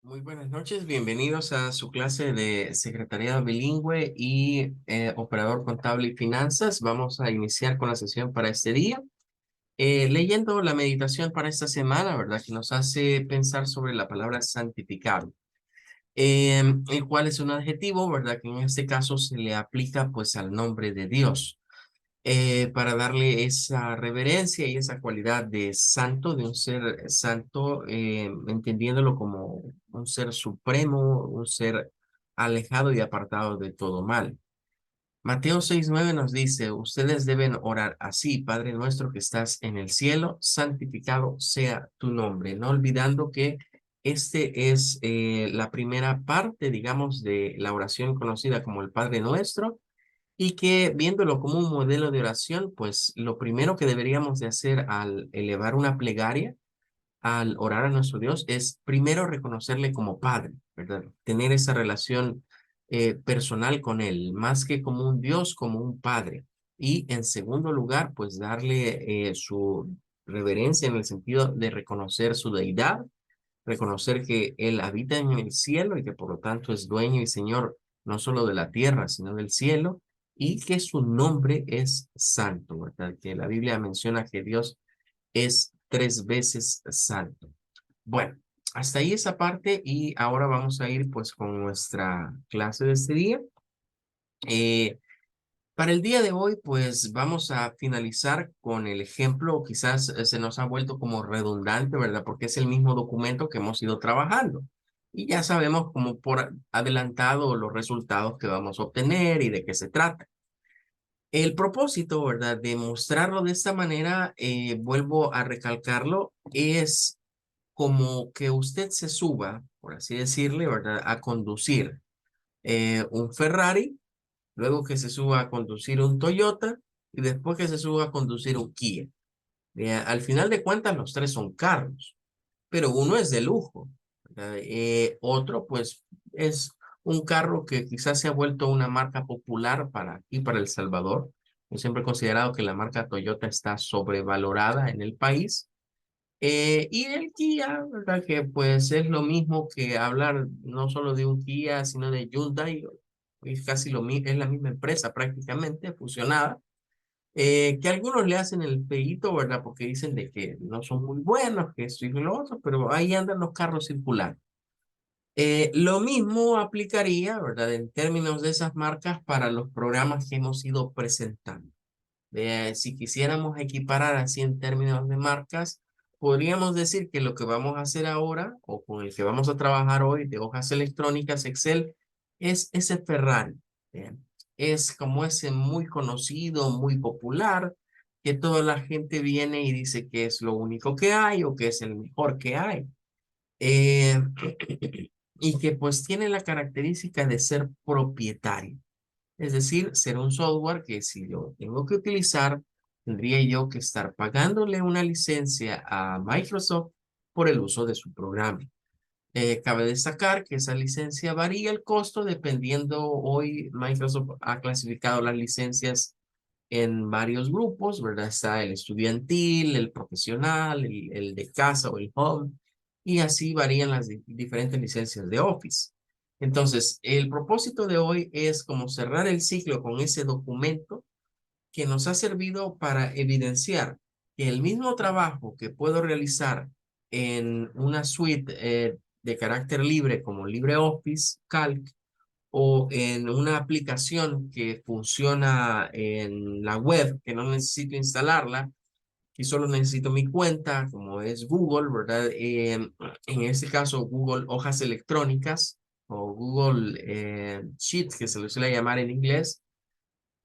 Muy buenas noches, bienvenidos a su clase de Secretariado Bilingüe y Operador Contable y Finanzas. Vamos a iniciar con la sesión para este día, leyendo la meditación para esta semana, ¿verdad? Que nos hace pensar sobre la palabra santificado, el cual es un adjetivo, ¿verdad? Que en este caso se le aplica pues al nombre de Dios para darle esa reverencia y esa cualidad de santo, de un ser santo, entendiéndolo como un ser supremo, un ser alejado y apartado de todo mal. Mateo 6:9 nos dice, ustedes deben orar así, Padre nuestro que estás en el cielo, santificado sea tu nombre, no olvidando que este es la primera parte, digamos, de la oración conocida como el Padre Nuestro, y que viéndolo como un modelo de oración, pues lo primero que deberíamos de hacer al elevar una plegaria, al orar a nuestro Dios, es primero reconocerle como Padre, ¿verdad? Tener esa relación personal con Él, más que como un Dios, como un Padre. Y en segundo lugar, pues darle su reverencia en el sentido de reconocer su deidad, reconocer que Él habita en el cielo y que por lo tanto es dueño y Señor no solo de la tierra, sino del cielo, y que su nombre es santo, ¿verdad? Que la Biblia menciona que Dios es 3 veces santo. Bueno, hasta ahí esa parte y ahora vamos a ir pues con nuestra clase de este día. Eh, para el día de hoy, pues vamos a finalizar con el ejemplo, quizás se nos ha vuelto como redundante, ¿verdad? Porque es el mismo documento que hemos ido trabajando. Y ya sabemos como por adelantado los resultados que vamos a obtener y de qué se trata. El propósito, ¿verdad? De mostrarlo de esta manera, vuelvo a recalcarlo, es como que usted se suba, por así decirle, ¿verdad? A conducir un Ferrari, luego que se suba a conducir un Toyota y después que se suba a conducir un Kia. Al final de cuentas, los tres son carros, pero uno es de lujo, ¿verdad? Otro, pues, es un carro que quizás se ha vuelto una marca popular para aquí, para El Salvador. Yo siempre he considerado que la marca Toyota está sobrevalorada en el país. Y el Kia, ¿verdad? Que pues es lo mismo que hablar no solo de un Kia, sino de Hyundai. Es casi lo mismo, es la misma empresa prácticamente fusionada. Que algunos le hacen el peito, ¿verdad? Porque dicen de que no son muy buenos, que esto y lo otro, pero ahí andan los carros circulando. Lo mismo aplicaría, ¿verdad? En términos de esas marcas para los programas que hemos ido presentando. Si quisiéramos equiparar así en términos de marcas, podríamos decir que lo que vamos a hacer ahora o con el que vamos a trabajar hoy de hojas electrónicas Excel es ese Ferrari. Bien. Es como ese muy conocido, muy popular, que toda la gente viene y dice que es lo único que hay o que es el mejor que hay. Eh, y que pues tiene la característica de ser propietario. Es decir, ser un software que si lo tengo que utilizar, tendría yo que estar pagándole una licencia a Microsoft por el uso de su programa. Cabe destacar que esa licencia varía el costo dependiendo, hoy Microsoft ha clasificado las licencias en varios grupos, ¿verdad? Está el estudiantil, el profesional, el de casa o el home, y así varían las diferentes licencias de Office. Entonces, el propósito de hoy es como cerrar el ciclo con ese documento que nos ha servido para evidenciar que el mismo trabajo que puedo realizar en una suite de carácter libre como LibreOffice, Calc, o en una aplicación que funciona en la web, que no necesito instalarla, y solo necesito mi cuenta, como es Google, ¿verdad? En este caso, Google Hojas Electrónicas o Google Sheets, que se le suele llamar en inglés.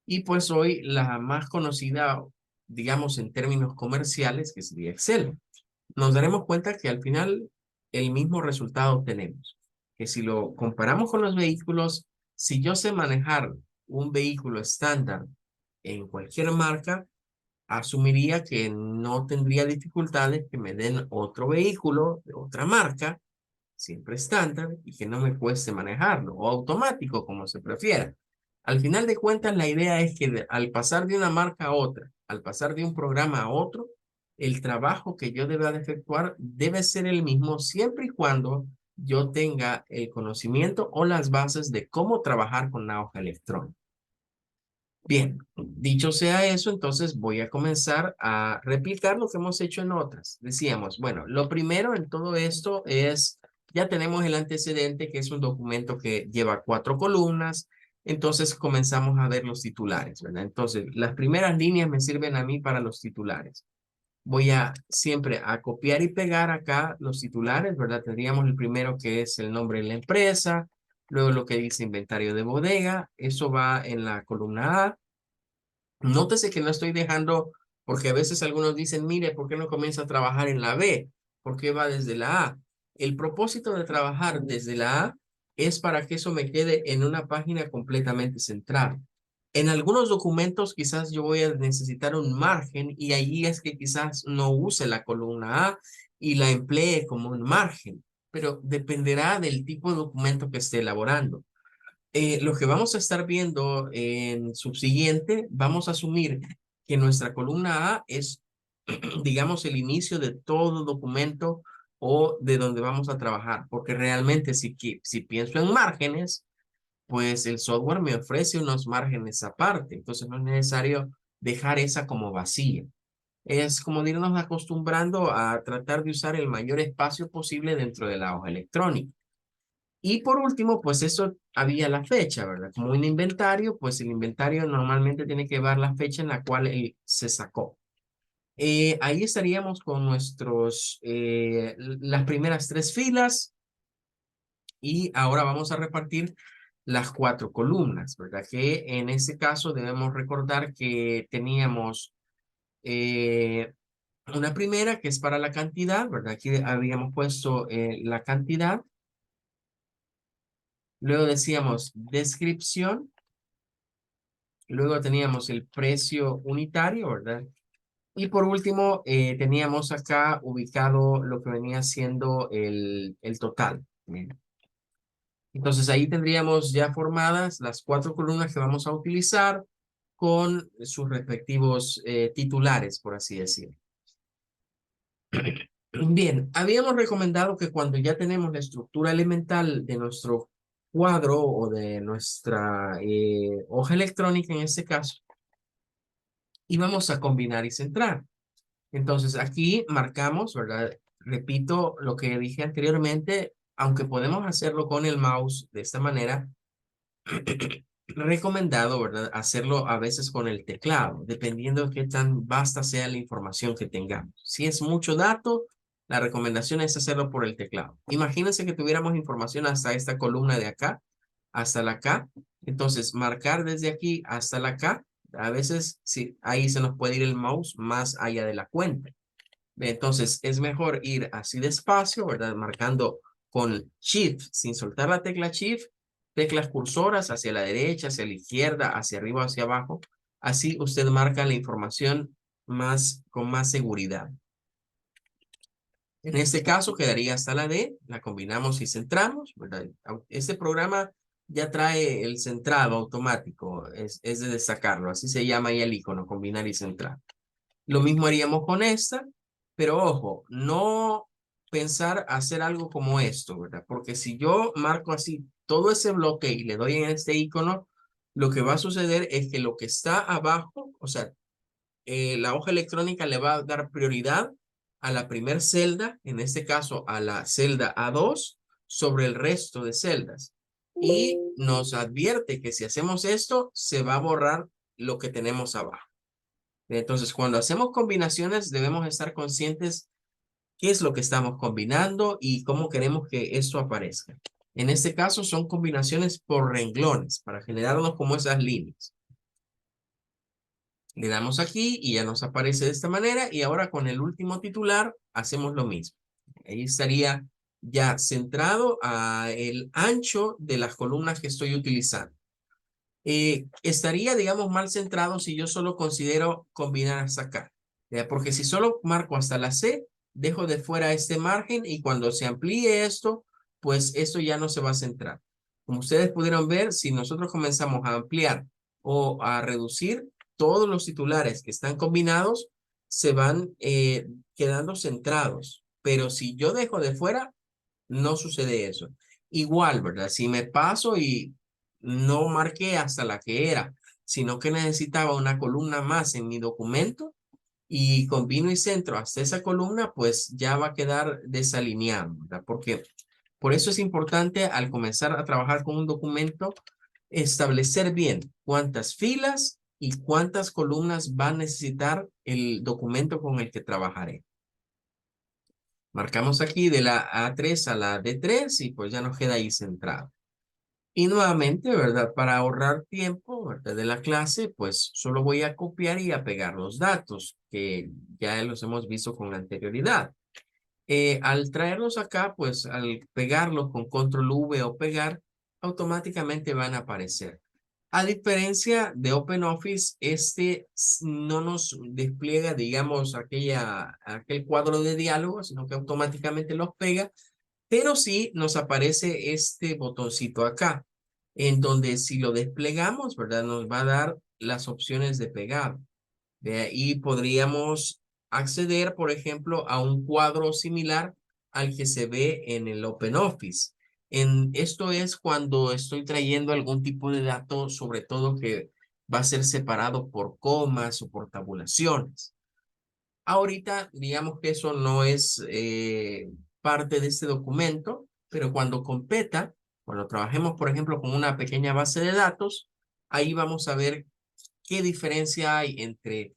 Y pues hoy la más conocida, digamos, en términos comerciales, que sería Excel. Nos daremos cuenta que al final el mismo resultado tenemos. Que si lo comparamos con los vehículos, si yo sé manejar un vehículo estándar en cualquier marca, asumiría que no tendría dificultades que me den otro vehículo de otra marca, siempre estándar, y que no me cueste manejarlo, o automático, como se prefiera. Al final de cuentas, la idea es que al pasar de una marca a otra, al pasar de un programa a otro, el trabajo que yo deba de efectuar debe ser el mismo siempre y cuando yo tenga el conocimiento o las bases de cómo trabajar con la hoja electrónica. Bien, dicho sea eso, entonces voy a comenzar a replicar lo que hemos hecho en otras. Decíamos, bueno, lo primero en todo esto es, ya tenemos el antecedente, que es un documento que lleva 4 columnas, entonces comenzamos a ver los titulares, ¿verdad? Entonces, las primeras líneas me sirven a mí para los titulares. Voy a siempre a copiar y pegar acá los titulares, ¿verdad? Tendríamos el primero que es el nombre de la empresa, luego lo que dice inventario de bodega, eso va en la columna A. Nótese que no estoy dejando, porque a veces algunos dicen, mire, ¿por qué no comienza a trabajar en la B? ¿Por qué va desde la A? El propósito de trabajar desde la A es para que eso me quede en una página completamente centrada. En algunos documentos quizás yo voy a necesitar un margen y allí es que quizás no use la columna A y la emplee como un margen, pero dependerá del tipo de documento que esté elaborando. Lo que vamos a estar viendo en subsiguiente, vamos a asumir que nuestra columna A es, digamos, el inicio de todo documento o de donde vamos a trabajar, porque realmente si pienso en márgenes, pues el software me ofrece unos márgenes aparte, entonces no es necesario dejar esa como vacía. Es como de irnos acostumbrando a tratar de usar el mayor espacio posible dentro de la hoja electrónica. Y por último, pues eso había la fecha, ¿verdad? Como un inventario, pues el inventario normalmente tiene que ver la fecha en la cual se sacó. Ahí estaríamos con las primeras 3 filas y ahora vamos a repartir las 4 columnas, ¿verdad? Que en ese caso debemos recordar que teníamos una primera que es para la cantidad, ¿verdad? Aquí habíamos puesto la cantidad. Luego decíamos descripción. Luego teníamos el precio unitario, ¿verdad? Y por último, teníamos acá ubicado lo que venía siendo el total. Bien. Entonces ahí tendríamos ya formadas las 4 columnas que vamos a utilizar con sus respectivos titulares, por así decirlo. Bien, habíamos recomendado que cuando ya tenemos la estructura elemental de nuestro cuadro o de nuestra hoja electrónica en este caso, íbamos a combinar y centrar. Entonces aquí marcamos, ¿verdad? Repito lo que dije anteriormente, aunque podemos hacerlo con el mouse de esta manera, recomendado, ¿verdad? Hacerlo a veces con el teclado, dependiendo de qué tan vasta sea la información que tengamos. Si es mucho dato, la recomendación es hacerlo por el teclado. Imagínense que tuviéramos información hasta esta columna de acá, hasta la acá. Entonces, marcar desde aquí hasta la acá, a veces sí, ahí se nos puede ir el mouse más allá de la cuenta. Entonces, es mejor ir así despacio, ¿verdad? Marcando con Shift, sin soltar la tecla Shift, teclas cursoras hacia la derecha, hacia la izquierda, hacia arriba, hacia abajo. Así usted marca la información con más seguridad. En este caso quedaría hasta la D, la combinamos y centramos, ¿verdad? Este programa ya trae el centrado automático, es de destacarlo, así se llama ahí el icono, combinar y centrar. Lo mismo haríamos con esta, pero ojo, no pensar hacer algo como esto, ¿verdad? Porque si yo marco así todo ese bloque y le doy en este icono, lo que va a suceder es que lo que está abajo, o sea, la hoja electrónica le va a dar prioridad a la primer celda, en este caso a la celda A2, sobre el resto de celdas. Y nos advierte que si hacemos esto, se va a borrar lo que tenemos abajo. Entonces, cuando hacemos combinaciones, debemos estar conscientes qué es lo que estamos combinando y cómo queremos que esto aparezca. En este caso, son combinaciones por renglones para generarnos como esas líneas. Le damos aquí y ya nos aparece de esta manera. Y ahora con el último titular, hacemos lo mismo. Ahí estaría ya centrado a el ancho de las columnas que estoy utilizando. Estaría, digamos, mal centrado si yo solo considero combinar hasta acá. ¿Ya? Porque si solo marco hasta la C, dejo de fuera este margen y cuando se amplíe esto, pues esto ya no se va a centrar. Como ustedes pudieron ver, si nosotros comenzamos a ampliar o a reducir, todos los titulares que están combinados se van quedando centrados. Pero si yo dejo de fuera, no sucede eso. Igual, ¿verdad? Si me paso y no marqué hasta la que era, sino que necesitaba una columna más en mi documento y combino y centro hasta esa columna, pues ya va a quedar desalineado, ¿verdad? Porque por eso es importante al comenzar a trabajar con un documento, establecer bien cuántas filas y cuántas columnas va a necesitar el documento con el que trabajaré. Marcamos aquí de la A3 a la D3 y pues ya nos queda ahí centrado. Y nuevamente, ¿verdad? Para ahorrar tiempo, ¿verdad? De la clase, pues solo voy a copiar y a pegar los datos que ya los hemos visto con anterioridad. Al traerlos acá, pues al pegarlos con control V o pegar, automáticamente van a aparecer. A diferencia de OpenOffice, no nos despliega, digamos, aquel cuadro de diálogo, sino que automáticamente los pega, pero sí nos aparece este botoncito acá, en donde si lo desplegamos, ¿verdad? Nos va a dar las opciones de pegar. De ahí podríamos acceder, por ejemplo, a un cuadro similar al que se ve en el OpenOffice. Esto es cuando estoy trayendo algún tipo de dato, sobre todo que va a ser separado por comas o por tabulaciones. Ahorita, digamos que eso no es parte de este documento, pero cuando competa, cuando trabajemos, por ejemplo, con una pequeña base de datos, ahí vamos a ver qué diferencia hay entre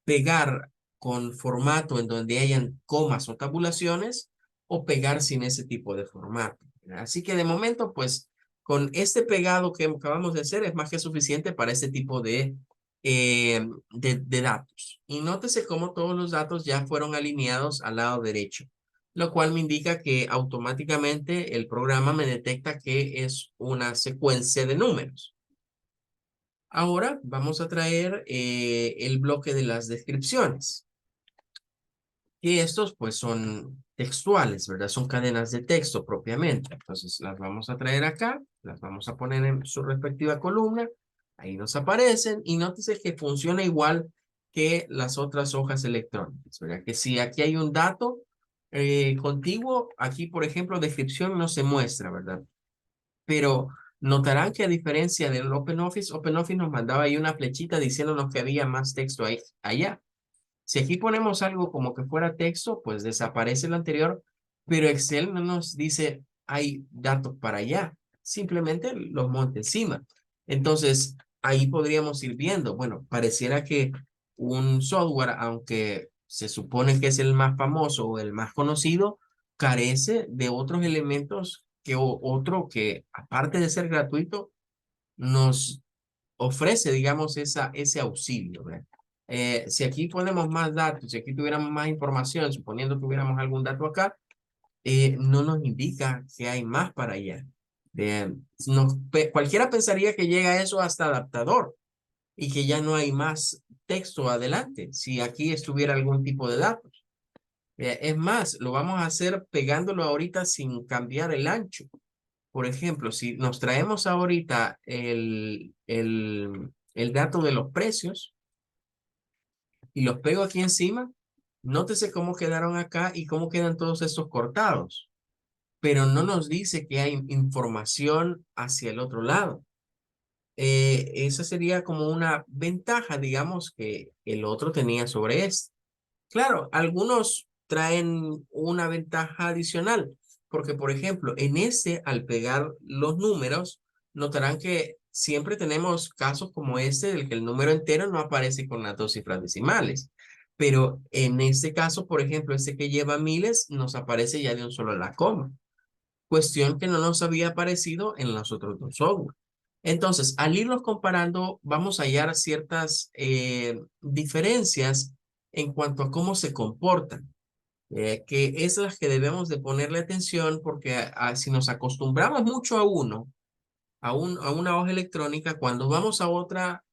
pegar con formato en donde hayan comas o tabulaciones o pegar sin ese tipo de formato. Así que de momento, pues con este pegado que acabamos de hacer es más que suficiente para este tipo de datos. Y nótese cómo todos los datos ya fueron alineados al lado derecho, lo cual me indica que automáticamente el programa me detecta que es una secuencia de números. Ahora vamos a traer el bloque de las descripciones. Y estos pues son textuales, ¿verdad? Son cadenas de texto propiamente. Entonces las vamos a traer acá, las vamos a poner en su respectiva columna. Ahí nos aparecen y nótese que funciona igual que las otras hojas electrónicas, ¿verdad? Que si aquí hay un dato contiguo, aquí por ejemplo descripción no se muestra, ¿verdad? Pero notarán que a diferencia del OpenOffice, OpenOffice nos mandaba ahí una flechita diciéndonos que había más texto ahí, allá. Si aquí ponemos algo como que fuera texto, pues desaparece lo anterior, pero Excel no nos dice hay datos para allá, simplemente los monta encima. Entonces, ahí podríamos ir viendo, bueno, pareciera que un software, aunque se supone que es el más famoso o el más conocido, carece de otros elementos que otro que, aparte de ser gratuito, nos ofrece, digamos, ese auxilio, ¿verdad? Si aquí ponemos más datos, si aquí tuviéramos más información, suponiendo que tuviéramos algún dato acá, no nos indica que hay más para allá. Cualquiera pensaría que llega eso hasta adaptador y que ya no hay más texto adelante, si aquí estuviera algún tipo de datos. Es más, lo vamos a hacer pegándolo ahorita sin cambiar el ancho. Por ejemplo, si nos traemos ahorita el dato de los precios y los pego aquí encima, nótese cómo quedaron acá y cómo quedan todos estos cortados, pero no nos dice que hay información hacia el otro lado. Esa sería como una ventaja, digamos, que el otro tenía sobre este. Claro, algunos traen una ventaja adicional, porque por ejemplo, en ese, al pegar los números, notarán que siempre tenemos casos como este, del que el número entero no aparece con las dos cifras decimales. Pero en este caso, por ejemplo, este que lleva miles, nos aparece ya de un solo la coma. Cuestión que no nos había aparecido en los otros dos software. Entonces, al irlos comparando, vamos a hallar ciertas diferencias en cuanto a cómo se comportan, que es las que debemos de ponerle atención porque si nos acostumbramos mucho a uno, a una hoja electrónica, cuando vamos a otra,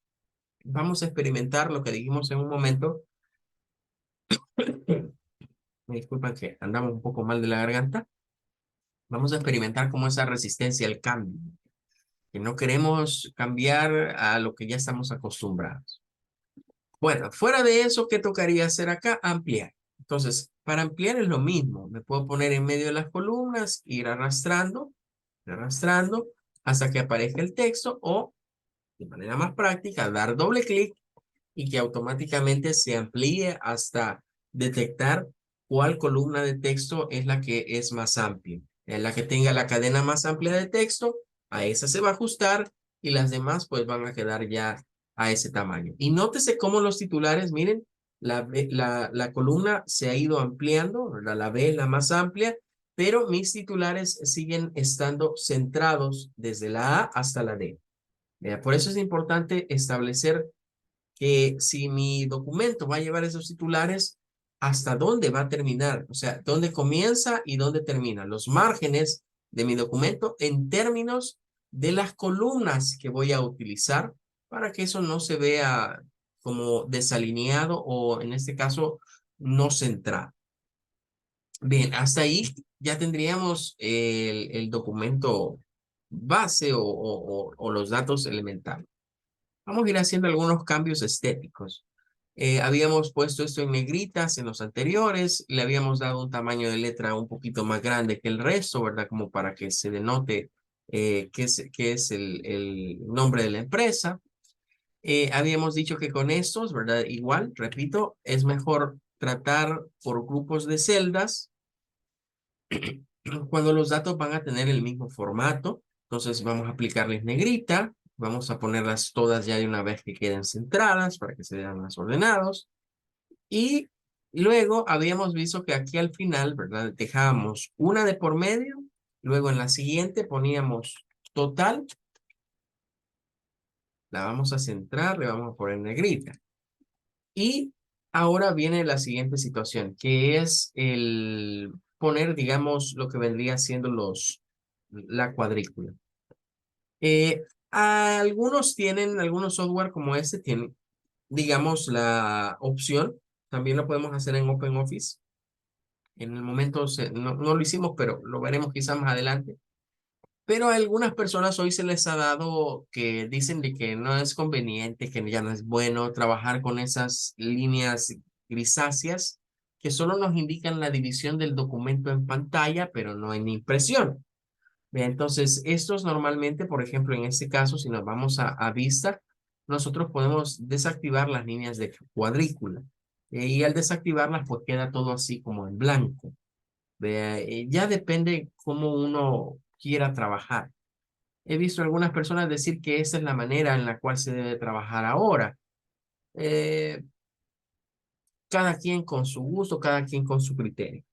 vamos a experimentar lo que dijimos en un momento. Me disculpan que andamos un poco mal de la garganta. Vamos a experimentar como esa resistencia al cambio, que no queremos cambiar a lo que ya estamos acostumbrados. Bueno, fuera de eso, ¿qué tocaría hacer acá? Ampliar. Entonces, para ampliar es lo mismo. Me puedo poner en medio de las columnas, ir arrastrando hasta que aparezca el texto o, de manera más práctica, dar doble clic y que automáticamente se amplíe hasta detectar cuál columna de texto es la que es más amplia. En la que tenga la cadena más amplia de texto, a esa se va a ajustar y las demás pues van a quedar ya a ese tamaño. Y nótese cómo los titulares, miren, la columna se ha ido ampliando, ¿verdad? La B es la más amplia, pero mis titulares siguen estando centrados desde la A hasta la D. Por eso es importante establecer que si mi documento va a llevar esos titulares, ¿hasta dónde va a terminar? O sea, ¿dónde comienza y dónde termina? Los márgenes de mi documento en términos de las columnas que voy a utilizar para que eso no se vea como desalineado o en este caso no centrado. Bien, hasta ahí ya tendríamos el documento base o los datos elementales. Vamos a ir haciendo algunos cambios estéticos. Habíamos puesto esto en negritas en los anteriores, le habíamos dado un tamaño de letra un poquito más grande que el resto, ¿verdad? Como para que se denote qué es el nombre de la empresa. Habíamos dicho que con estos, ¿verdad? Igual, repito, es mejor tratar por grupos de celdas cuando los datos van a tener el mismo formato. Entonces vamos a aplicarles negrita, vamos a ponerlas todas ya de una vez que queden centradas para que se vean más ordenados. Y luego habíamos visto que aquí al final, ¿verdad? Dejábamos una de por medio, luego en la siguiente poníamos total, la vamos a centrar, le vamos a poner negrita. Y ahora viene la siguiente situación, que es el poner, digamos, lo que vendría siendo la cuadrícula. Algunos tienen, algunos software como este tienen, digamos, la opción, también lo podemos hacer en OpenOffice. En el momento no lo hicimos, pero lo veremos quizás más adelante. Pero a algunas personas hoy se les ha dado que dicen de que no es conveniente, que ya no es bueno trabajar con esas líneas grisáceas que solo nos indican la división del documento en pantalla, pero no en impresión. Bien, entonces, estos normalmente, por ejemplo, en este caso, si nos vamos a vista, nosotros podemos desactivar las líneas de cuadrícula. Y al desactivarlas, pues queda todo así como en blanco. Vea, ya depende cómo uno quiera trabajar. He visto algunas personas decir que esa es la manera en la cual se debe trabajar ahora. Eh, Cada quien con su gusto, cada quien con su criterio.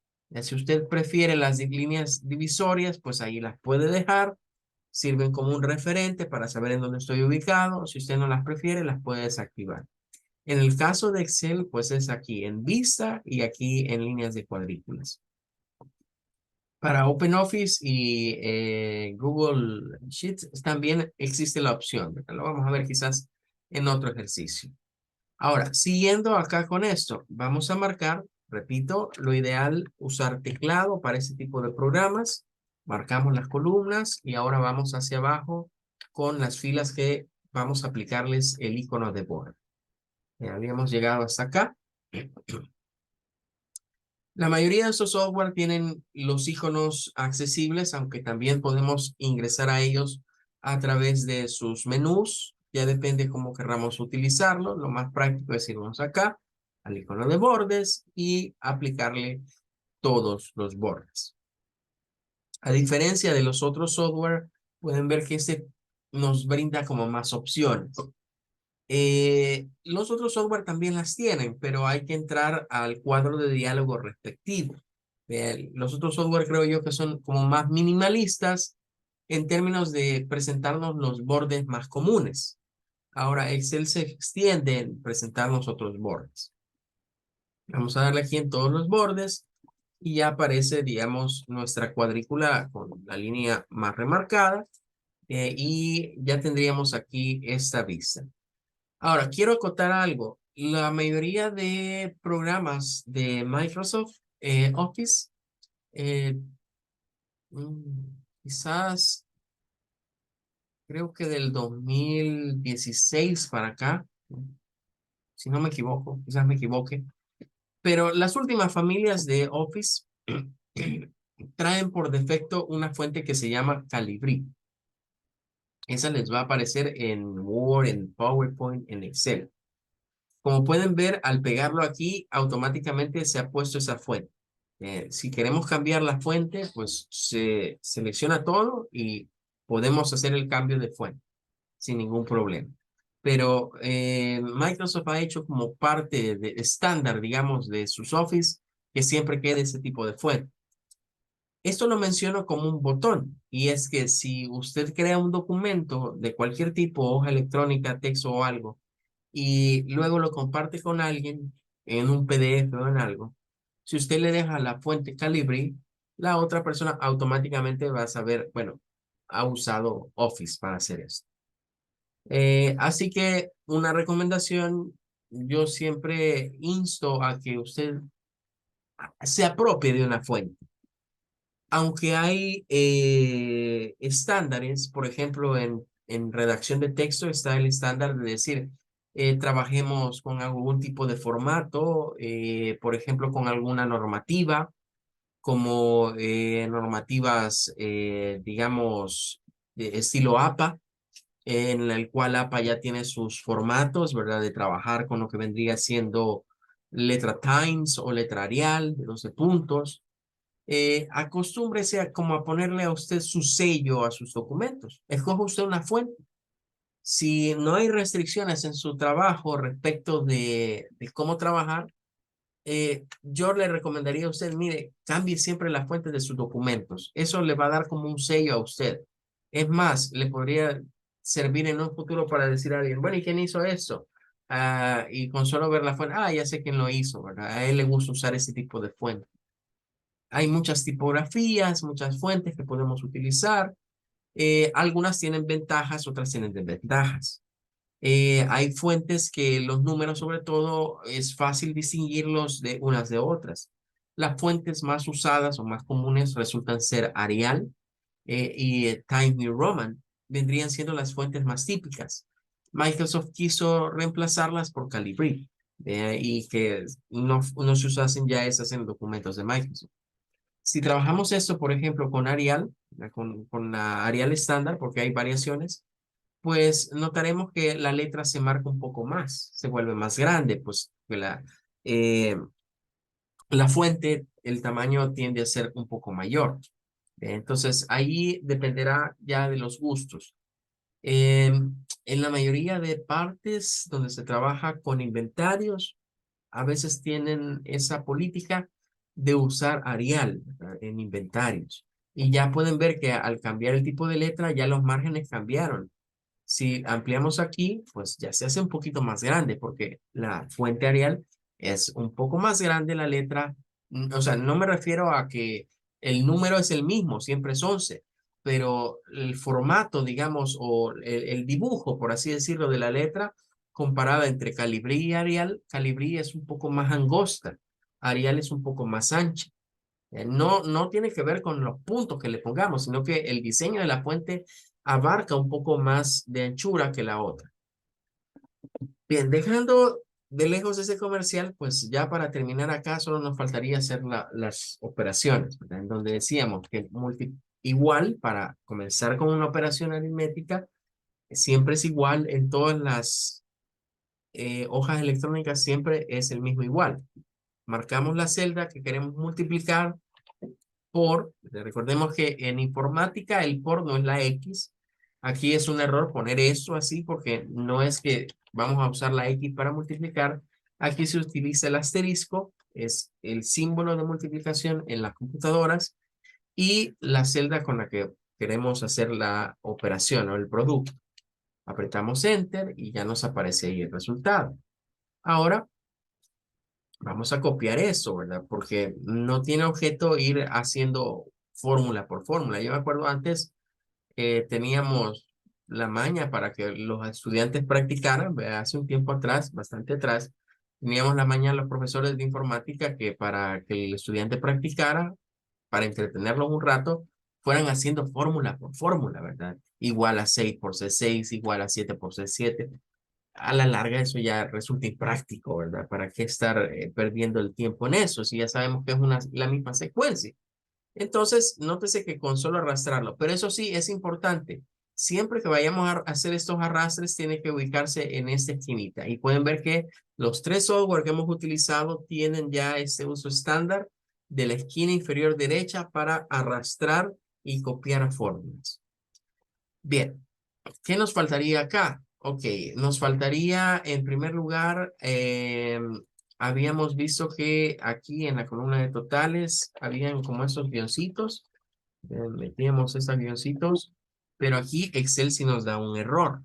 Si usted prefiere las líneas divisorias, pues ahí las puede dejar. Sirven como un referente para saber en dónde estoy ubicado. Si usted no las prefiere, las puede desactivar. En el caso de Excel, pues es aquí en vista y aquí en líneas de cuadrículas. Para OpenOffice y Google Sheets también existe la opción. Lo vamos a ver quizás en otro ejercicio. Ahora, siguiendo acá con esto, vamos a marcar, repito, lo ideal usar teclado para este tipo de programas. Marcamos las columnas y ahora vamos hacia abajo con las filas que vamos a aplicarles el icono de borde. Habíamos llegado hasta acá. La mayoría de estos software tienen los iconos accesibles, aunque también podemos ingresar a ellos a través de sus menús. Ya depende cómo querramos utilizarlo. Lo más práctico es irnos acá al icono de bordes y aplicarle todos los bordes. A diferencia de los otros software, pueden ver que este nos brinda como más opciones. Los otros software también las tienen, pero hay que entrar al cuadro de diálogo respectivo. Los otros software creo yo que son como más minimalistas en términos de presentarnos los bordes más comunes. Ahora Excel se extiende en presentarnos otros bordes. Vamos a darle aquí en todos los bordes y ya aparece, digamos, nuestra cuadrícula con la línea más remarcada y ya tendríamos aquí esta vista. Ahora, quiero acotar algo. La mayoría de programas de Microsoft Office, eh, quizás creo que del 2016 para acá, si no me equivoco, quizás me equivoque, Pero las últimas familias de Office traen por defecto una fuente que se llama Calibri. Esa les va a aparecer en Word, en PowerPoint, en Excel. Como pueden ver, al pegarlo aquí, automáticamente se ha puesto esa fuente. Si queremos cambiar la fuente, pues se selecciona todo y podemos hacer el cambio de fuente sin ningún problema. Pero Microsoft ha hecho como parte de estándar, digamos, de sus Office, que siempre quede ese tipo de fuente. Esto lo menciono como un botón, y es que si usted crea un documento de cualquier tipo, hoja electrónica, texto o algo, y luego lo comparte con alguien en un PDF o en algo, si usted le deja la fuente Calibri, la otra persona automáticamente va a saber, bueno, ha usado Office para hacer esto. Así que una recomendación, yo siempre insto a que usted se apropie de una fuente. Aunque hay estándares, por ejemplo, en redacción de texto está el estándar de decir, trabajemos con algún tipo de formato, por ejemplo, con alguna normativa, como normativas, digamos, de estilo APA, en el cual APA ya tiene sus formatos, ¿verdad? De trabajar con lo que vendría siendo letra Times o letra Arial de 12 puntos. Acostúmbrese a como a ponerle a usted su sello a sus documentos. Escoja usted una fuente. Si no hay restricciones en su trabajo respecto de cómo trabajar, yo le recomendaría a usted, mire, cambie siempre la fuente de sus documentos. Eso le va a dar como un sello a usted. Es más, le podría servir en un futuro para decir a alguien, bueno, ¿y quién hizo eso? Y con solo ver la fuente, ya sé quién lo hizo, ¿verdad? A él le gusta usar ese tipo de fuente. Hay muchas tipografías, muchas fuentes que podemos utilizar. Algunas tienen ventajas, otras tienen desventajas. Hay fuentes que los números, sobre todo, es fácil distinguirlos de unas de otras. Las fuentes más usadas o más comunes resultan ser Arial y Times New Roman. Vendrían siendo las fuentes más típicas. Microsoft quiso reemplazarlas por Calibri y que no se usasen ya esas en documentos de Microsoft. Si trabajamos esto, por ejemplo, con Arial, con la Arial estándar, porque hay variaciones, pues notaremos que la letra se marca un poco más, se vuelve más grande, pues que eh, la fuente, el tamaño tiende a ser un poco mayor. Entonces, ahí dependerá ya de los gustos. En la mayoría de partes donde se trabaja con inventarios, a veces tienen esa política de usar Arial, ¿verdad? En inventarios. Y ya pueden ver que al cambiar el tipo de letra, ya los márgenes cambiaron. Si ampliamos aquí, pues ya se hace un poquito más grande porque la fuente Arial es un poco más grande la letra. O sea, no me refiero a que el número es el mismo, siempre es 11, pero el formato, digamos, o el dibujo, por así decirlo, de la letra comparada entre Calibri y Arial, Calibri es un poco más angosta, Arial es un poco más ancha. No tiene que ver con los puntos que le pongamos, sino que el diseño de la fuente abarca un poco más de anchura que la otra. Bien, dejando de lejos ese comercial, pues ya para terminar acá solo nos faltaría hacer las operaciones, ¿verdad? En donde decíamos que igual para comenzar con una operación aritmética, siempre es igual en todas las hojas electrónicas, siempre es el mismo igual. Marcamos la celda que queremos multiplicar por, recordemos que en informática el por no es la X. Aquí es un error poner esto así porque no es que vamos a usar la X para multiplicar. Aquí se utiliza el asterisco, es el símbolo de multiplicación en las computadoras y la celda con la que queremos hacer la operación o el producto. Apretamos Enter y ya nos aparece ahí el resultado. Ahora vamos a copiar eso, ¿verdad? Porque no tiene objeto ir haciendo fórmula por fórmula. Yo me acuerdo antes que teníamos la maña para que los estudiantes practicaran, ¿verdad? Hace un tiempo atrás, bastante atrás, teníamos la maña los profesores de informática que para que el estudiante practicara, para entretenerlos un rato, fueran haciendo fórmula por fórmula, ¿verdad? Igual a 6 por C6, igual a 7 por C7. a la larga eso ya resulta impráctico, ¿verdad? ¿Para qué estar perdiendo el tiempo en eso si ya sabemos que es la misma secuencia? Entonces, nótese que con solo arrastrarlo, pero eso sí es importante. Siempre que vayamos a hacer estos arrastres, tiene que ubicarse en esta esquinita. Y pueden ver que los tres software que hemos utilizado tienen ya este uso estándar de la esquina inferior derecha para arrastrar y copiar fórmulas. Bien, ¿qué nos faltaría acá? Ok, nos faltaría en primer lugar, habíamos visto que aquí en la columna de totales habían como esos guioncitos, metíamos esos guioncitos, pero aquí Excel sí nos da un error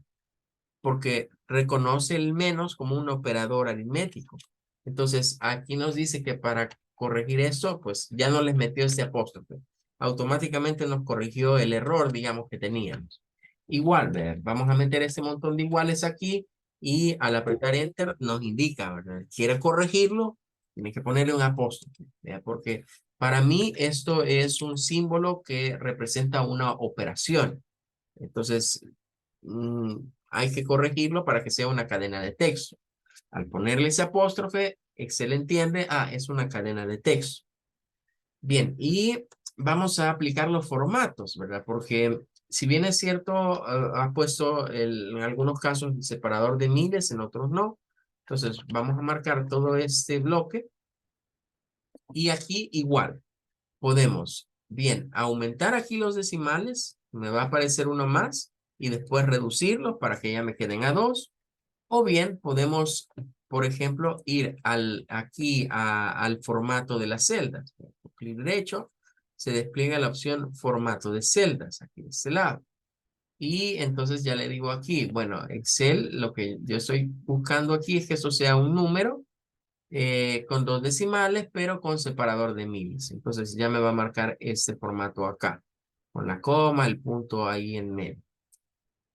porque reconoce el menos como un operador aritmético. Entonces, aquí nos dice que para corregir esto, pues ya no les metió este apóstrofe. Automáticamente nos corrigió el error, digamos, que teníamos. Igual, vamos a meter este montón de iguales aquí y al apretar Enter nos indica, ¿verdad? ¿Quiere corregirlo? Tiene que ponerle un apóstrofe, ¿verdad? Porque para mí esto es un símbolo que representa una operación. Entonces, mm, hay que corregirlo para que sea una cadena de texto. Al ponerle ese apóstrofe, Excel entiende, es una cadena de texto. Bien, y vamos a aplicar los formatos, ¿verdad? Porque si bien es cierto, ha puesto en algunos casos el separador de miles, en otros no. Entonces, vamos a marcar todo este bloque y aquí igual. Podemos, bien, aumentar aquí los decimales, me va a aparecer uno más y después reducirlos para que ya me queden a 2. O bien podemos, por ejemplo, ir aquí al formato de las celdas. Con clic derecho, se despliega la opción formato de celdas, aquí de este lado. Y entonces ya le digo aquí, bueno, Excel, lo que yo estoy buscando aquí es que eso sea un número con dos decimales, pero con separador de miles. Entonces ya me va a marcar este formato acá, con la coma, el punto ahí en medio.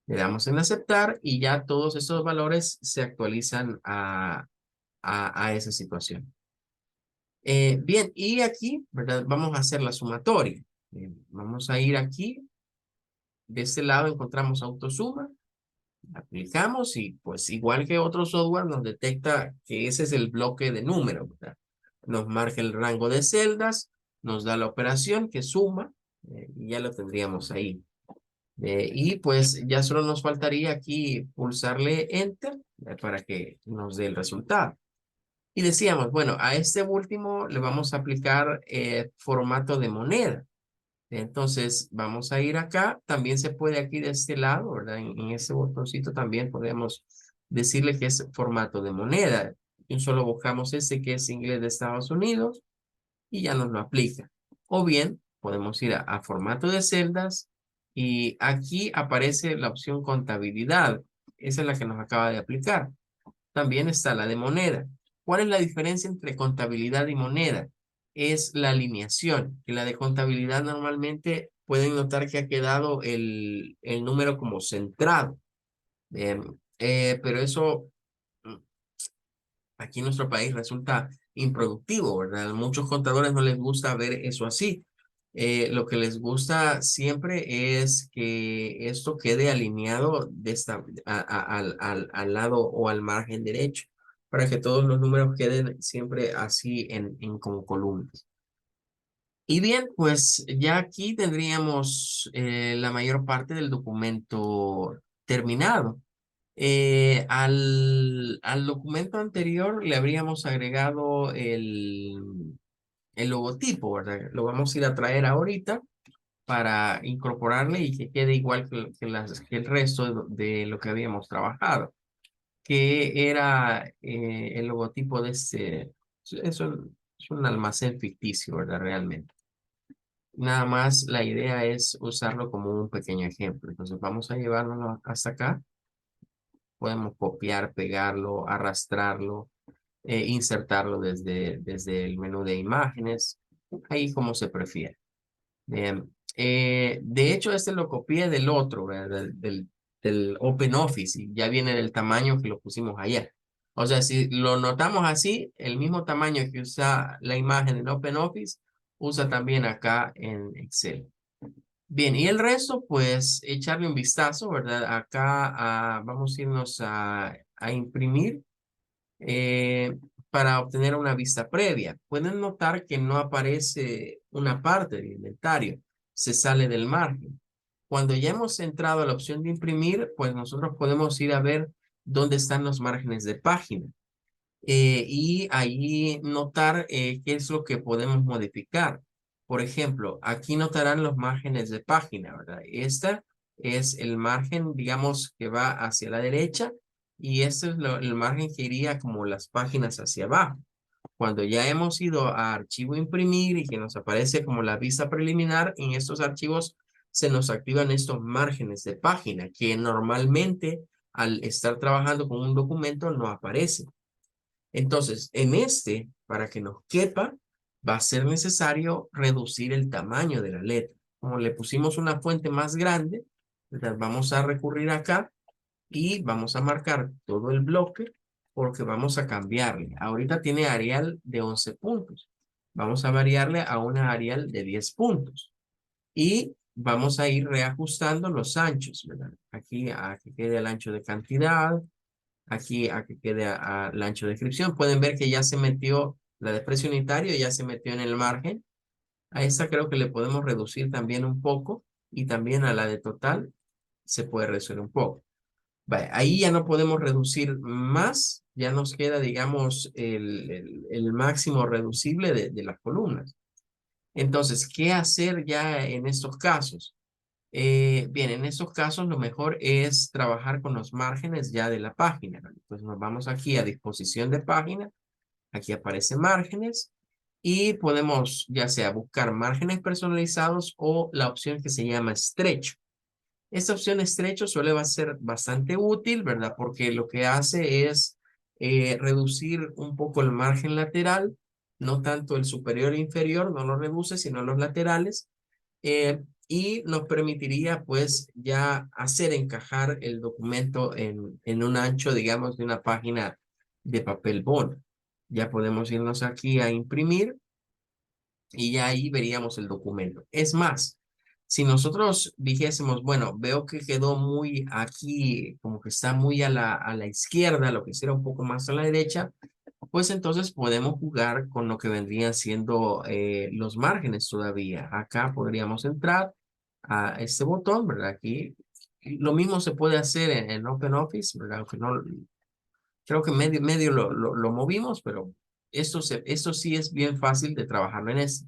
Le damos en aceptar y ya todos esos valores se actualizan a esa situación. Bien, y aquí, ¿verdad? Vamos a hacer la sumatoria. Vamos a ir aquí. De este lado encontramos autosuma. Aplicamos y pues igual que otro software nos detecta que ese es el bloque de números, ¿verdad? Nos marca el rango de celdas, nos da la operación que suma y ya lo tendríamos ahí. Y pues ya solo nos faltaría aquí pulsarle Enter para que nos dé el resultado. Y decíamos, bueno, a este último le vamos a aplicar formato de moneda. Entonces, vamos a ir acá. También se puede aquí de este lado, ¿verdad? En ese botoncito también podemos decirle que es formato de moneda. Y solo buscamos ese que es inglés de Estados Unidos y ya nos lo aplica. O bien, podemos ir a formato de celdas y aquí aparece la opción contabilidad. Esa es la que nos acaba de aplicar. También está la de moneda. ¿Cuál es la diferencia entre contabilidad y moneda? Es la alineación, que la de contabilidad normalmente pueden notar que ha quedado el número como centrado. Pero eso aquí en nuestro país resulta improductivo, ¿verdad? Muchos contadores no les gusta ver eso así. Lo que les gusta siempre es que esto quede alineado al lado o al margen derecho, para que todos los números queden siempre así en como columnas. Y bien, pues ya aquí tendríamos la mayor parte del documento terminado. Al documento anterior le habríamos agregado el logotipo, ¿verdad? Lo vamos a ir a traer ahorita para incorporarle y que quede igual que el resto de lo que habíamos trabajado, que era el logotipo de este, eso es un almacén ficticio, ¿verdad? Realmente. Nada más la idea es usarlo como un pequeño ejemplo. Entonces vamos a llevarlo hasta acá. Podemos copiar, pegarlo, arrastrarlo, insertarlo desde el menú de imágenes, ahí como se prefiere. Bien. De hecho, este lo copié del otro, ¿verdad? Del OpenOffice y ya viene del tamaño que lo pusimos ayer. O sea, si lo notamos así, el mismo tamaño que usa la imagen en OpenOffice, usa también acá en Excel. Bien, y el resto, pues echarle un vistazo, ¿verdad? Acá vamos a irnos a imprimir eh, para obtener una vista previa. Pueden notar que no aparece una parte del inventario, se sale del margen. Cuando ya hemos entrado a la opción de imprimir, pues nosotros podemos ir a ver dónde están los márgenes de página y ahí notar qué es lo que podemos modificar. Por ejemplo, aquí notarán los márgenes de página, ¿verdad? Este es el margen, digamos, que va hacia la derecha y este es el margen que iría como las páginas hacia abajo. Cuando ya hemos ido a archivo imprimir y que nos aparece como la vista preliminar, en estos archivos se nos activan estos márgenes de página que normalmente al estar trabajando con un documento no aparecen. Entonces, en este, para que nos quepa, va a ser necesario reducir el tamaño de la letra. Como le pusimos una fuente más grande, ¿verdad? Vamos a recurrir acá y vamos a marcar todo el bloque porque vamos a cambiarle. Ahorita tiene Arial de 11 puntos. Vamos a variarle a una Arial de 10 puntos. Y vamos a ir reajustando los anchos, ¿verdad? Aquí a que quede el ancho de cantidad, aquí a que quede al ancho de descripción. Pueden ver que ya se metió la de precio unitario, ya se metió en el margen. A esta creo que le podemos reducir también un poco y también a la de total se puede reducir un poco. Vale, ahí ya no podemos reducir más, ya nos queda, digamos, el máximo reducible de las columnas. Entonces, ¿qué hacer ya en estos casos? Bien, en estos casos lo mejor es trabajar con los márgenes ya de la página, ¿vale? Entonces nos vamos aquí a disposición de página, aquí aparece márgenes y podemos ya sea buscar márgenes personalizados o la opción que se llama estrecho. Esta opción estrecho suele va a ser bastante útil, ¿verdad? Porque lo que hace es reducir un poco el margen lateral, no tanto el superior e inferior, no lo reduce, sino los laterales y nos permitiría pues ya hacer encajar el documento en un ancho, digamos, de una página de papel bond. Ya podemos irnos aquí a imprimir y ya ahí veríamos el documento. Es más, si nosotros dijésemos, bueno, veo que quedó muy aquí, como que está muy a la izquierda, lo que será un poco más a la derecha, pues entonces podemos jugar con lo que vendrían siendo los márgenes todavía. Acá podríamos entrar a este botón, ¿verdad? Aquí lo mismo se puede hacer en OpenOffice, ¿verdad? Aunque no, creo que medio lo movimos, pero esto sí es bien fácil de trabajarlo en este.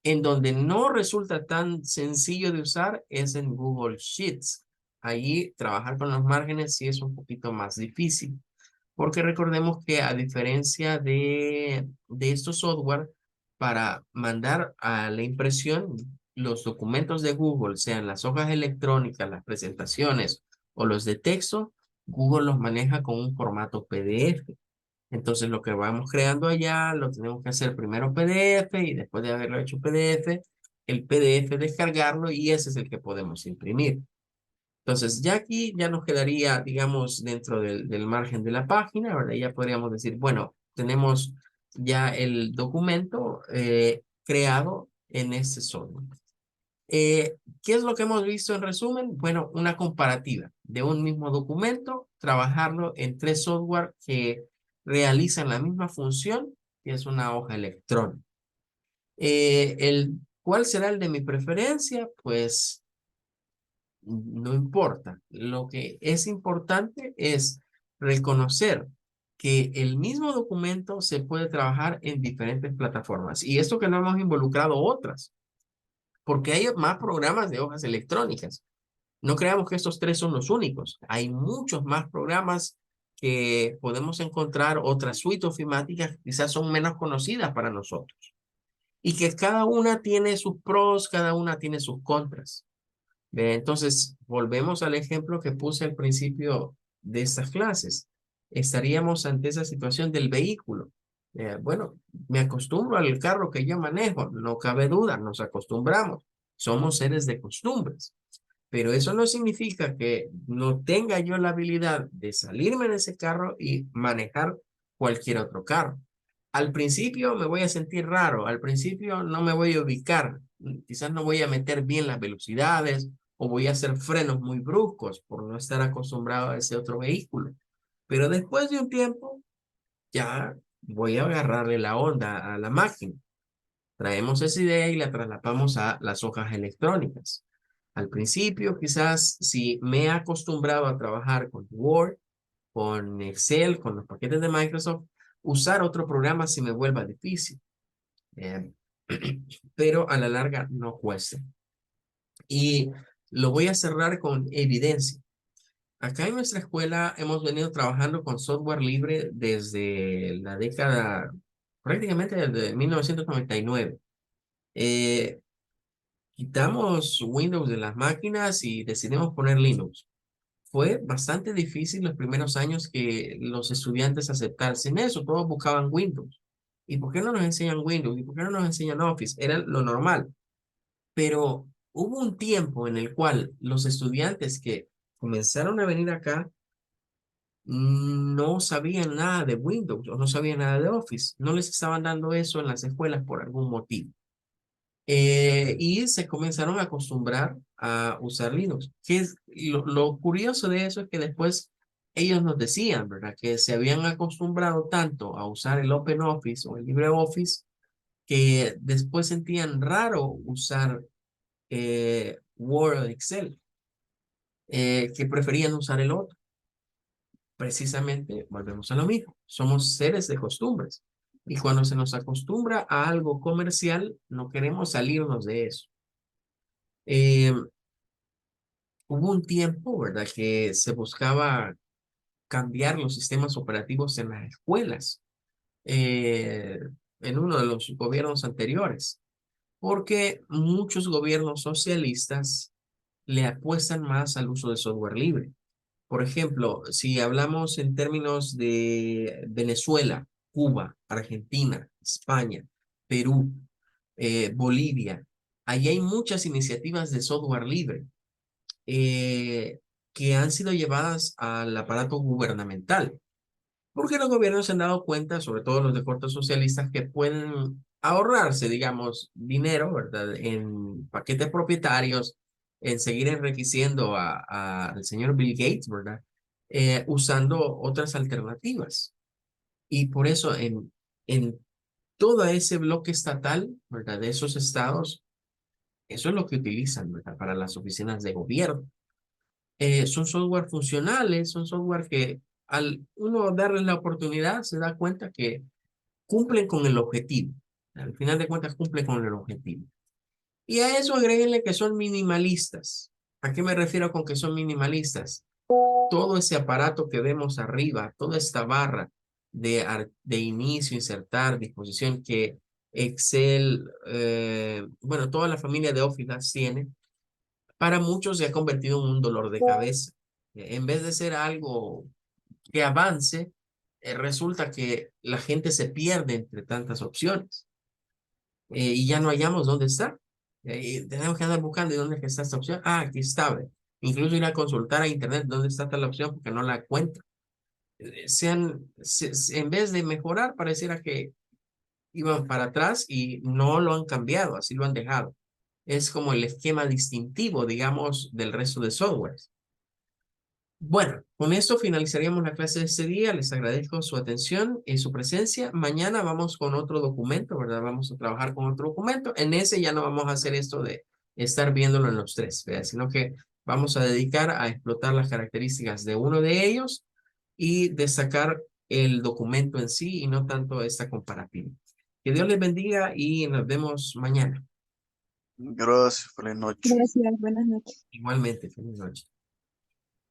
En donde no resulta tan sencillo de usar es en Google Sheets. Ahí trabajar con los márgenes sí es un poquito más difícil. Porque recordemos que a diferencia de estos software, para mandar a la impresión los documentos de Google, sean las hojas electrónicas, las presentaciones o los de texto, Google los maneja con un formato PDF. Entonces lo que vamos creando allá lo tenemos que hacer primero PDF y después de haberlo hecho PDF, el PDF descargarlo y ese es el que podemos imprimir. Entonces, ya aquí ya nos quedaría, digamos, dentro del margen de la página, ¿verdad? Ya podríamos decir, bueno, tenemos ya el documento creado en este software. ¿Qué es lo que hemos visto en resumen? Bueno, una comparativa de un mismo documento, trabajarlo en tres software que realizan la misma función, que es una hoja electrónica. ¿Cuál será el de mi preferencia? Pues no importa. Lo que es importante es reconocer que el mismo documento se puede trabajar en diferentes plataformas. Y esto que no hemos involucrado otras, porque hay más programas de hojas electrónicas. No creamos que estos tres son los únicos. Hay muchos más programas que podemos encontrar, otras suites ofimáticas que quizás son menos conocidas para nosotros. Y que cada una tiene sus pros, cada una tiene sus contras. Entonces, volvemos al ejemplo que puse al principio de estas clases. Estaríamos ante esa situación del vehículo. Bueno, me acostumbro al carro que yo manejo, no cabe duda, nos acostumbramos. Somos seres de costumbres. Pero eso no significa que no tenga yo la habilidad de salirme de ese carro y manejar cualquier otro carro. Al principio me voy a sentir raro, al principio no me voy a ubicar, quizás no voy a meter bien las velocidades o voy a hacer frenos muy bruscos por no estar acostumbrado a ese otro vehículo. Pero después de un tiempo, ya voy a agarrarle la onda a la máquina. Traemos esa idea y la trasladamos a las hojas electrónicas. Al principio, quizás si me he acostumbrado a trabajar con Word, con Excel, con los paquetes de Microsoft, usar otro programa si me vuelva difícil. Eh, pero a la larga no cuesta. Y lo voy a cerrar con evidencia. Acá en nuestra escuela hemos venido trabajando con software libre desde la década, prácticamente desde 1999. Eh, Quitamos Windows de las máquinas y decidimos poner Linux. Fue bastante difícil los primeros años que los estudiantes aceptasen eso. Todos buscaban Windows. ¿Y por qué no nos enseñan Windows? ¿Y por qué no nos enseñan Office? Era lo normal. Pero hubo un tiempo en el cual los estudiantes que comenzaron a venir acá no sabían nada de Windows o no sabían nada de Office. No les estaban dando eso en las escuelas por algún motivo. Y se comenzaron a acostumbrar a usar Linux. Lo curioso de eso es que después ellos nos decían, ¿verdad? Que se habían acostumbrado tanto a usar el OpenOffice o el LibreOffice que después sentían raro usar Word o Excel, que preferían usar el otro. Precisamente, volvemos a lo mismo. Somos seres de costumbres. Y cuando se nos acostumbra a algo comercial, no queremos salirnos de eso. Eh, Hubo un tiempo, ¿verdad?, que se buscaba cambiar los sistemas operativos en las escuelas, eh, en uno de los gobiernos anteriores, porque muchos gobiernos socialistas le apuestan más al uso de software libre. Por ejemplo, si hablamos en términos de Venezuela, Cuba, Argentina, España, Perú, Bolivia, ahí hay muchas iniciativas de software libre eh, que han sido llevadas al aparato gubernamental, porque los gobiernos se han dado cuenta, sobre todo los de corte socialistas, que pueden ahorrarse, digamos, dinero, ¿verdad?, en paquetes propietarios, en seguir enriqueciendo al señor Bill Gates, ¿verdad?, usando otras alternativas. Y por eso en todo ese bloque estatal, ¿verdad?, de esos estados, eso es lo que utilizan, ¿verdad?, para las oficinas de gobierno. Son software funcionales, son software que al uno darles la oportunidad se da cuenta que cumplen con el objetivo. Al final de cuentas cumplen con el objetivo. Y a eso agréguenle que son minimalistas. ¿A qué me refiero con que son minimalistas? Todo ese aparato que vemos arriba, toda esta barra de inicio, insertar, disposición que Excel, bueno, toda la familia de Office las tiene, para muchos se ha convertido en un dolor de cabeza. En vez de ser algo que avance, resulta que la gente se pierde entre tantas opciones y ya no hallamos dónde está. Tenemos que andar buscando de dónde está esta opción. Ah, aquí está. Ve. Incluso ir a consultar a internet dónde está tal opción porque no la encuentro. En vez de mejorar, pareciera que iban para atrás y no lo han cambiado, así lo han dejado. Es como el esquema distintivo, digamos, del resto de softwares. Bueno, con esto finalizaríamos la clase de este día. Les agradezco su atención y su presencia. Mañana vamos con otro documento, ¿verdad? Vamos a trabajar con otro documento. En ese ya no vamos a hacer esto de estar viéndolo en los tres, ¿verdad? Sino que vamos a dedicar a explotar las características de uno de ellos y destacar el documento en sí y no tanto esta comparativa. Que Dios les bendiga y nos vemos mañana. Gracias, feliz noche. Gracias, buenas noches. Igualmente, feliz noche.